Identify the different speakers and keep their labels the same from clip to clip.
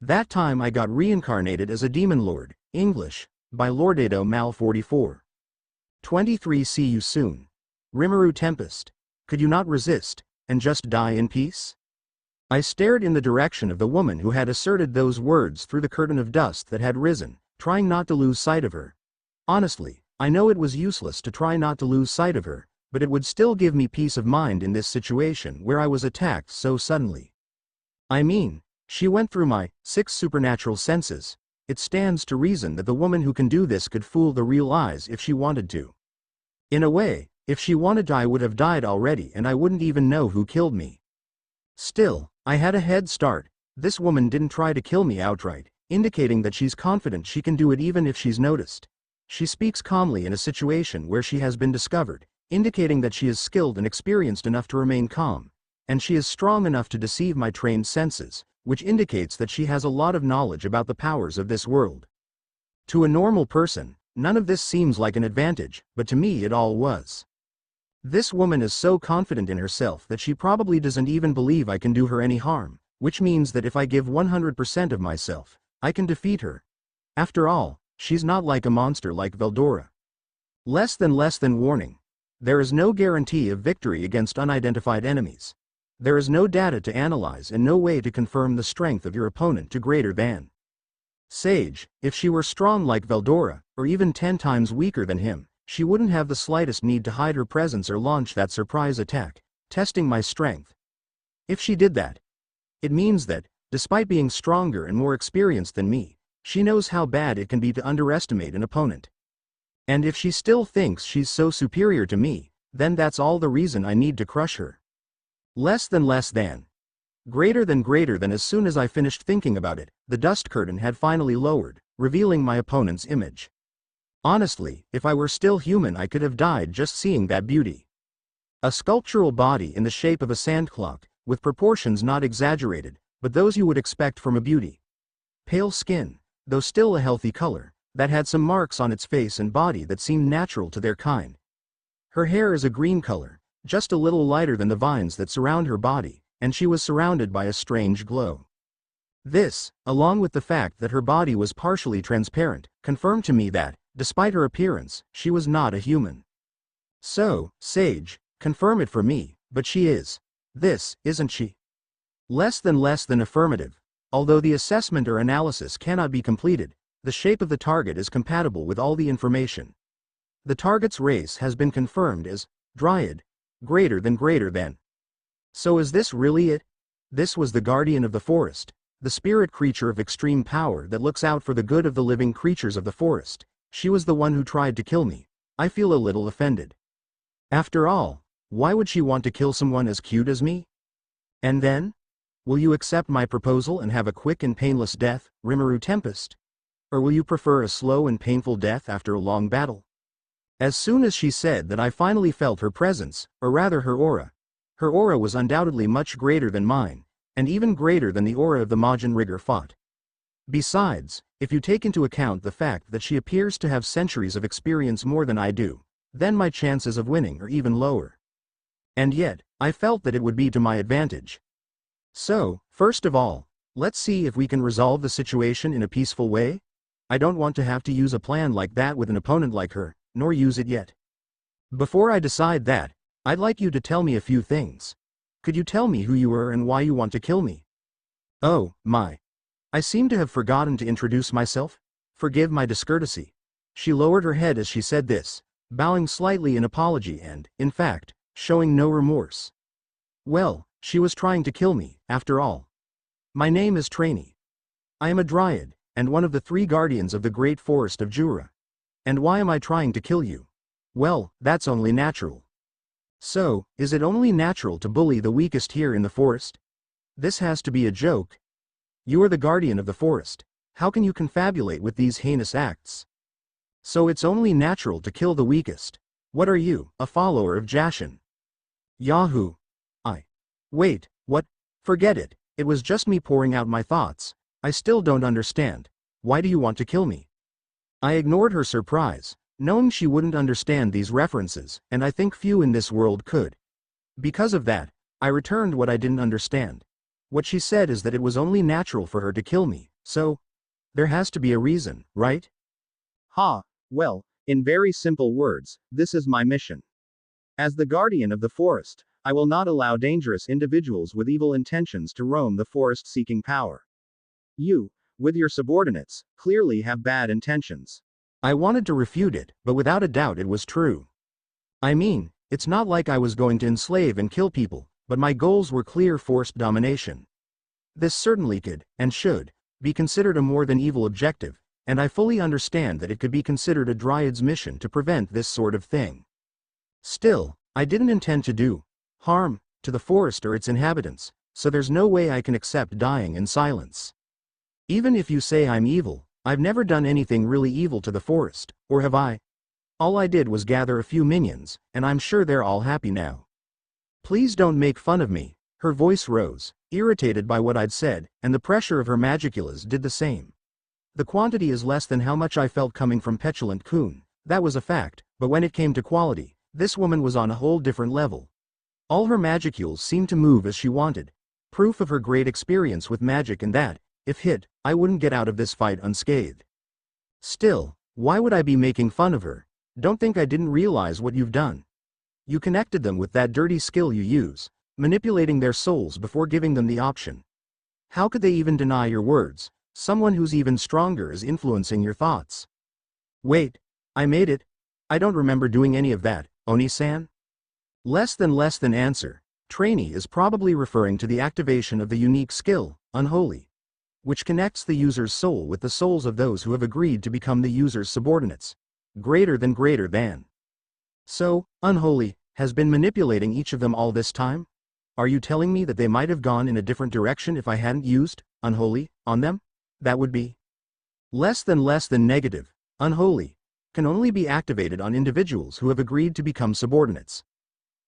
Speaker 1: That time I got reincarnated as a demon lord, English, by LordedoMal44. 23 See you soon. Rimuru Tempest. Could you not resist, and just die in peace? I stared in the direction of the woman who had asserted those words through the curtain of dust that had risen, trying not to lose sight of her. Honestly, I know it was useless to try not to lose sight of her, but it would still give me peace of mind in this situation where I was attacked so suddenly. I mean, she went through my 6 supernatural senses. It stands to reason that the woman who can do this could fool the real eyes if she wanted to. In a way, if she wanted to, I would have died already and I wouldn't even know who killed me. Still, I had a head start. This woman didn't try to kill me outright, indicating that she's confident she can do it even if she's noticed. She speaks calmly in a situation where she has been discovered, indicating that she is skilled and experienced enough to remain calm, and she is strong enough to deceive my trained senses, which indicates that she has a lot of knowledge about the powers of this world. To a normal person, none of this seems like an advantage, but to me it all was. This woman is so confident in herself that she probably doesn't even believe I can do her any harm, which means that if I give 100% of myself, I can defeat her. After all, she's not like a monster like Veldora. Less than warning. There is no guarantee of victory against unidentified enemies. There is no data to analyze and no way to confirm the strength of your opponent to greater than. Sage, if she were strong like Veldora, or even 10 times weaker than him, she wouldn't have the slightest need to hide her presence or launch that surprise attack, testing my strength. If she did that, it means that, despite being stronger and more experienced than me, she knows how bad it can be to underestimate an opponent. And if she still thinks she's so superior to me, then that's all the reason I need to crush her. Less than. Greater than. As soon as I finished thinking about it, the dust curtain had finally lowered, revealing my opponent's image. Honestly, if I were still human I could have died just seeing that beauty. A sculptural body in the shape of a sand clock, with proportions not exaggerated, but those you would expect from a beauty. Pale skin, though still a healthy color, that had some marks on its face and body that seemed natural to their kind. Her hair is a green color, just a little lighter than the vines that surround her body, and she was surrounded by a strange glow. This, along with the fact that her body was partially transparent, confirmed to me that, despite her appearance, she was not a human. So, Sage, confirm it for me, but she is. This, isn't she? Less than affirmative. Although the assessment or analysis cannot be completed, the shape of the target is compatible with all the information. The target's race has been confirmed as Dryad, greater than. So is this really it? This was the guardian of the forest, the spirit creature of extreme power that looks out for the good of the living creatures of the forest. She was the one who tried to kill me. I feel a little offended. After all, why would she want to kill someone as cute as me? And then? Will you accept my proposal and have a quick and painless death, Rimuru Tempest? Or will you prefer a slow and painful death after a long battle? As soon as she said that I finally felt her presence, or rather her aura. Her aura was undoubtedly much greater than mine, and even greater than the aura of the Majin Rigger fought. Besides, if you take into account the fact that she appears to have centuries of experience more than I do, then my chances of winning are even lower. And yet, I felt that it would be to my advantage. So, first of all, let's see if we can resolve the situation in a peaceful way. I don't want to have to use a plan like that with an opponent like her, nor use it yet. Before I decide that, I'd like you to tell me a few things. Could you tell me who you are and why you want to kill me? Oh, my. I seem to have forgotten to introduce myself. Forgive my discourtesy. She lowered her head as she said this, bowing slightly in apology and, in fact, showing no remorse. Well, she was trying to kill me, after all. My name is Trany. I am a Dryad, and one of the 3 guardians of the great forest of Jura. And why am I trying to kill you? Well, that's only natural. So, is it only natural to bully the weakest here in the forest? This has to be a joke. You are the guardian of the forest. How can you confabulate with these heinous acts? So it's only natural to kill the weakest. What are you, a follower of Jashin? Yahoo! Wait, what? Forget it, it was just me pouring out my thoughts. I still don't understand. Why do you want to kill me? I ignored her surprise, knowing she wouldn't understand these references, and I think few in this world could. Because of that, I returned what I didn't understand. What she said is that it was only natural for her to kill me, So, there has to be a reason, right?
Speaker 2: Well, in very simple words, this is my mission. As the guardian of the forest, I will not allow dangerous individuals with evil intentions to roam the forest seeking power. You, with your subordinates, clearly have bad intentions.
Speaker 1: I wanted to refute it, but without a doubt it was true. I mean, it's not like I was going to enslave and kill people, but my goals were clear: forced domination. This certainly could, and should, be considered a more than evil objective, and I fully understand that it could be considered a Dryad's mission to prevent this sort of thing. Still, I didn't intend to do harm to the forest or its inhabitants, so there's no way I can accept dying in silence. Even if you say I'm evil, I've never done anything really evil to the forest, or have I? All I did was gather a few minions, and I'm sure they're all happy now. Please don't make fun of me. Her voice rose, irritated by what I'd said, and the pressure of her magiculas did the same. The quantity is less than how much I felt coming from Petulant Kun, that was a fact, but when it came to quality, this woman was on a whole different level. All her magicules seemed to move as she wanted, proof of her great experience with magic and that, if hit, I wouldn't get out of this fight unscathed. Still, why would I be making fun of her? Don't think I didn't realize what you've done. You connected them with that dirty skill you use, manipulating their souls before giving them the option. How could they even deny your words? Someone who's even stronger is influencing your thoughts. Wait, I made it? I don't remember doing any of that, Oni-san? Less than answer. Trany is probably referring to the activation of the unique skill, Unholy, which connects the user's soul with the souls of those who have agreed to become the user's subordinates. Greater than. So, Unholy has been manipulating each of them all this time? Are you telling me that they might have gone in a different direction if I hadn't used Unholy on them? That would be less than negative. Unholy can only be activated on individuals who have agreed to become subordinates.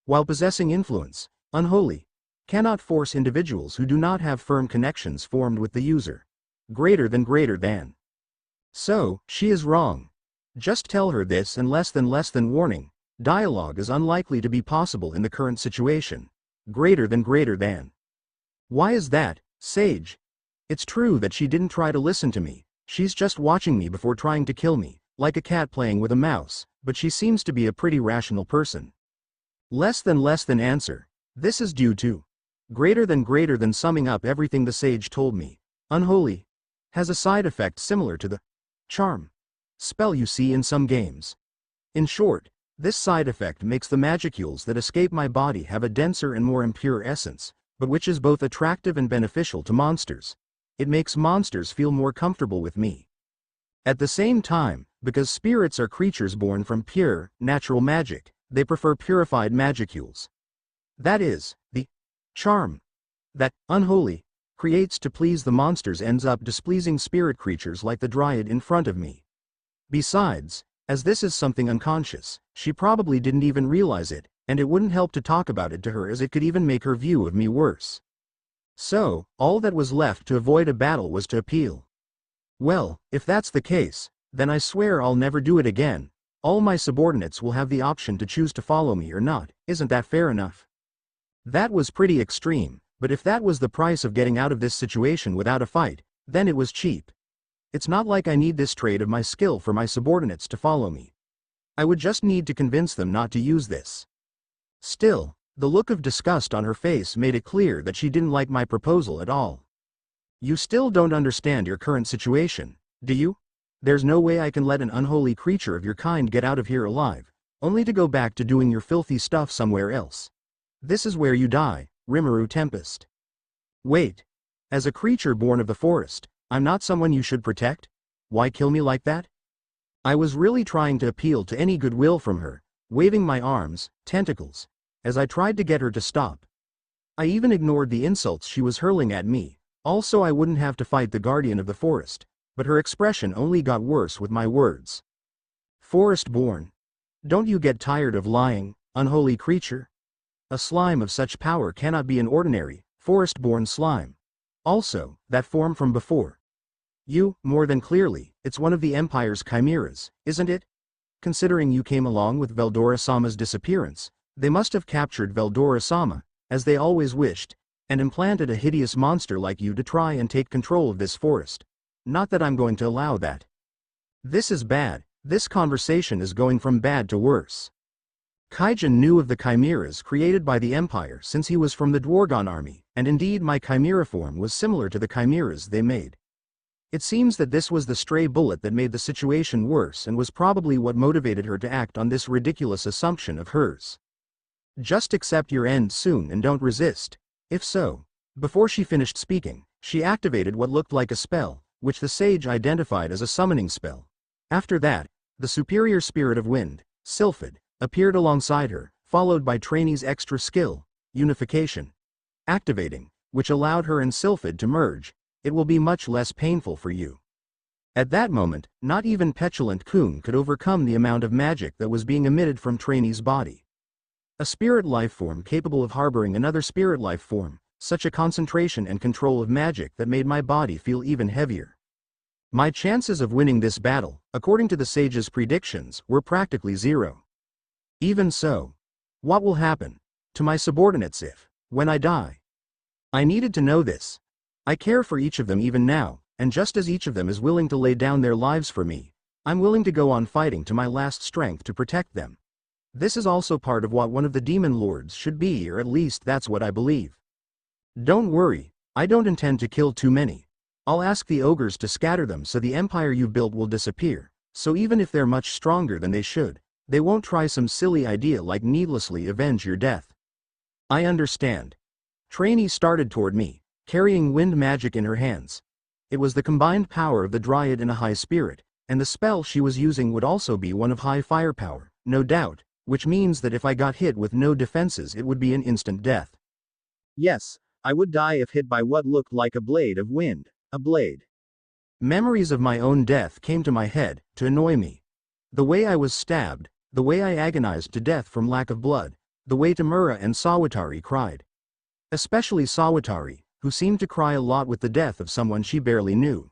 Speaker 1: While possessing influence, Unholy cannot force individuals who do not have firm connections formed with the user. Greater than. So, she is wrong. Just tell her this, and less than warning. Dialogue is unlikely to be possible in the current situation. Greater than. Why is that, Sage? It's true that she didn't try to listen to me. She's just watching me before trying to kill me, like a cat playing with a mouse, but she seems to be a pretty rational person. Less than answer. This is due to greater than summing up everything the sage told me. Unholy has a side effect similar to the charm spell you see in some games. In short, this side effect makes the magicules that escape my body have a denser and more impure essence, but which is both attractive and beneficial to monsters. It makes monsters feel more comfortable with me. At the same time, because spirits are creatures born from pure, natural magic, they prefer purified magicules. That is, the charm that Unholy creates to please the monsters ends up displeasing spirit creatures like the Dryad in front of me. Besides, as this is something unconscious, she probably didn't even realize it, and it wouldn't help to talk about it to her, as it could even make her view of me worse. So, all that was left to avoid a battle was to appeal. Well, if that's the case, then I swear I'll never do it again. All my subordinates will have the option to choose to follow me or not. Isn't that fair enough? That was pretty extreme, but if that was the price of getting out of this situation without a fight, then it was cheap. It's not like I need this trait of my skill for my subordinates to follow me. I would just need to convince them not to use this. Still, the look of disgust on her face made it clear that she didn't like my proposal at all. You still don't understand your current situation, do you? There's no way I can let an unholy creature of your kind get out of here alive, only to go back to doing your filthy stuff somewhere else. This is where you die, Rimuru Tempest. Wait. As a creature born of the forest, I'm not someone you should protect? Why kill me like that? I was really trying to appeal to any goodwill from her, waving my arms, tentacles, as I tried to get her to stop. I even ignored the insults she was hurling at me, also I wouldn't have to fight the guardian of the forest, but her expression only got worse with my words. Forest-born. Don't you get tired of lying, unholy creature? A slime of such power cannot be an ordinary, forest-born slime. Also, that form from before. You, more than clearly, it's one of the Empire's chimeras, isn't it? Considering you came along with Veldora-sama's disappearance, they must have captured Veldora-sama, as they always wished, and implanted a hideous monster like you to try and take control of this forest. not that I'm going to allow that. This is bad, this conversation is going from bad to worse. Kaijin knew of the chimeras created by the Empire since he was from the Dwargon army, and indeed my chimera form was similar to the chimeras they made. It seems that this was the stray bullet that made the situation worse and was probably what motivated her to act on this ridiculous assumption of hers. Just accept your end soon and don't resist. If so. Before she finished speaking, she activated what looked like a spell, which the sage identified as a summoning spell. After that, the superior spirit of wind, Sylphid, appeared alongside her, followed by Trany's extra skill, Unification. Activating, which allowed her and Sylphid to merge. It will be much less painful for you. At that moment, not even Petulant Kun could overcome the amount of magic that was being emitted from Trany's body. A spirit life form capable of harboring another spirit life form, such a concentration and control of magic that made my body feel even heavier. My chances of winning this battle, according to the sage's predictions, were practically zero. Even so, what will happen to my subordinates when I die? I needed to know this. I care for each of them even now, and just as each of them is willing to lay down their lives for me, I'm willing to go on fighting to my last strength to protect them. This is also part of what one of the demon lords should be, or at least that's what I believe. Don't worry, I don't intend to kill too many. I'll ask the ogres to scatter them so the empire you've built will disappear, so even if they're much stronger than they should, they won't try some silly idea like needlessly avenge your death. I understand. Trany started toward me, carrying wind magic in her hands. It was the combined power of the Dryad and a high spirit, and the spell she was using would also be one of high firepower, no doubt, which means that if I got hit with no defenses it would be an instant death.
Speaker 2: Yes, I would die if hit by what looked like a blade of wind, a blade.
Speaker 1: Memories of my own death came to my head, to annoy me. The way I was stabbed, the way I agonized to death from lack of blood, the way Tamura and Sawatari cried. Especially Sawatari, who seemed to cry a lot with the death of someone she barely knew.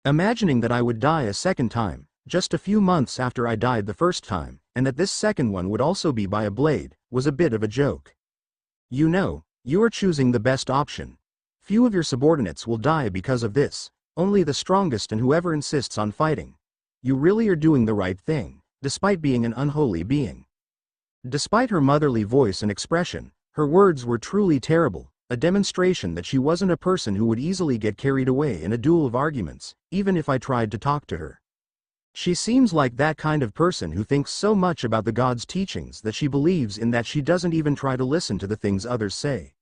Speaker 1: Imagining that I would die a second time, just a few months after I died the first time, and that this second one would also be by a blade, was a bit of a joke. You know, you are choosing the best option. Few of your subordinates will die because of this, only the strongest and whoever insists on fighting. You really are doing the right thing, despite being an unholy being. Despite her motherly voice and expression, her words were truly terrible. A demonstration that she wasn't a person who would easily get carried away in a duel of arguments, even if I tried to talk to her. She seems like that kind of person who thinks so much about the God's teachings that she believes in that she doesn't even try to listen to the things others say.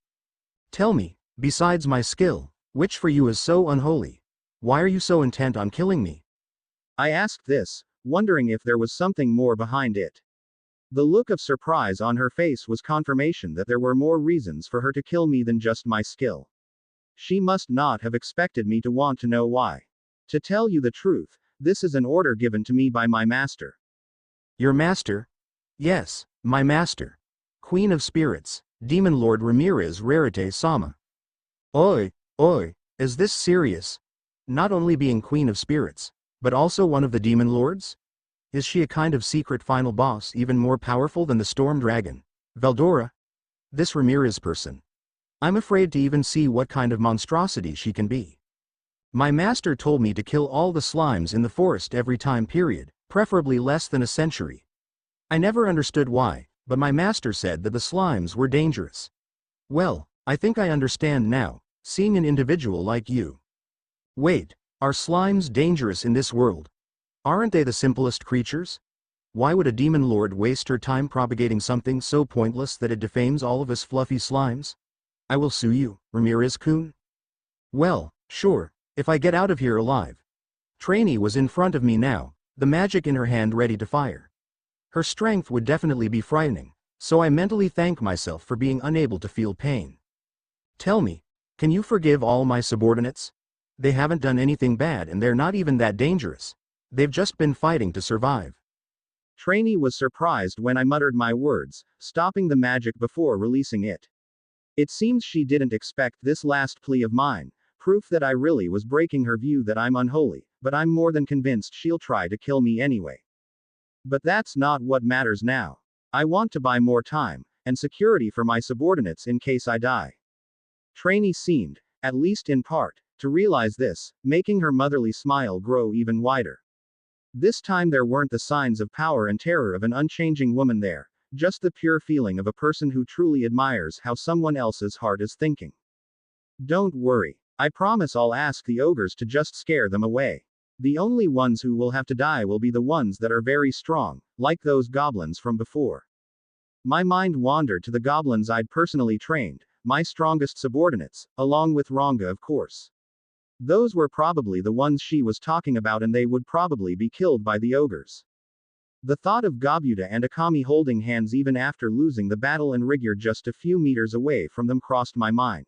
Speaker 1: Tell me, besides my skill, which for you is so unholy? Why are you so intent on killing me?
Speaker 2: I asked this, wondering if there was something more behind it. The look of surprise on her face was confirmation that there were more reasons for her to kill me than just my skill. She must not have expected me to want to know why. To tell you the truth, this is an order given to me by my master.
Speaker 1: Your master? Yes, my master. Queen of Spirits, Demon Lord Ramirez Rarite-sama. Oi, is this serious? Not only being Queen of Spirits, but also one of the Demon Lords? Is she a kind of secret final boss even more powerful than the Storm Dragon, Veldora? This Ramirez person. I'm afraid to even see what kind of monstrosity she can be. My master told me to kill all the slimes in the forest every time period, preferably less than a century. I never understood why, but my master said that the slimes were dangerous. Well, I think I understand now, seeing an individual like you. Wait, are slimes dangerous in this world? Aren't they the simplest creatures? Why would a demon lord waste her time propagating something so pointless that it defames all of us fluffy slimes? I will sue you, Ramirez-kun. Well, sure, if I get out of here alive. Trany was in front of me now, the magic in her hand ready to fire. Her strength would definitely be frightening, so I mentally thank myself for being unable to feel pain. Tell me, can you forgive all my subordinates? They haven't done anything bad and they're not even that dangerous. They've just been fighting to survive.
Speaker 2: Trany was surprised when I muttered my words, stopping the magic before releasing it. It seems she didn't expect this last plea of mine, proof that I really was breaking her view that I'm unholy, but I'm more than convinced she'll try to kill me anyway. But that's not what matters now. I want to buy more time, and security for my subordinates in case I die. Trany seemed, at least in part, to realize this, making her motherly smile grow even wider. This time there weren't the signs of power and terror of an unchanging woman there, just the pure feeling of a person who truly admires how someone else's heart is thinking. Don't worry. I promise I'll ask the ogres to just scare them away. The only ones who will have to die will be the ones that are very strong, like those goblins from before. My mind wandered to the goblins I'd personally trained, my strongest subordinates, along with Ranga of course. Those were probably the ones she was talking about, and they would probably be killed by the ogres. The thought of Gabuta and Akami holding hands even after losing the battle and Rigir just a few meters away from them crossed my mind.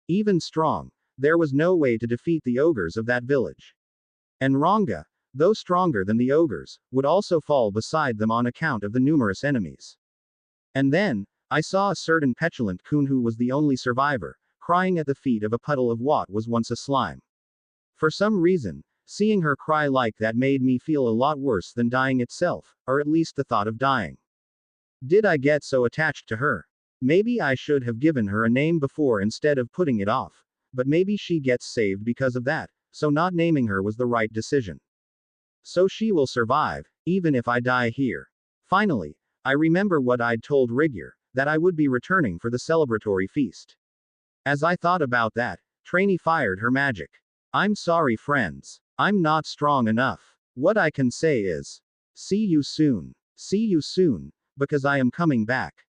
Speaker 2: Even strong, there was no way to defeat the ogres of that village. And Ranga, though stronger than the ogres, would also fall beside them on account of the numerous enemies. And then, I saw a certain petulant coon who was the only survivor, crying at the feet of a puddle of what was once a slime. For some reason, seeing her cry like that made me feel a lot worse than dying itself, or at least the thought of dying. Did I get so attached to her? Maybe I should have given her a name before instead of putting it off, but maybe she gets saved because of that, so not naming her was the right decision. So she will survive, even if I die here. Finally, I remember what I'd told Rigir, that I would be returning for the celebratory feast. As I thought about that, Trany fired her magic. I'm sorry friends. I'm not strong enough. What I can say is, see you soon. See you soon, because I am coming back.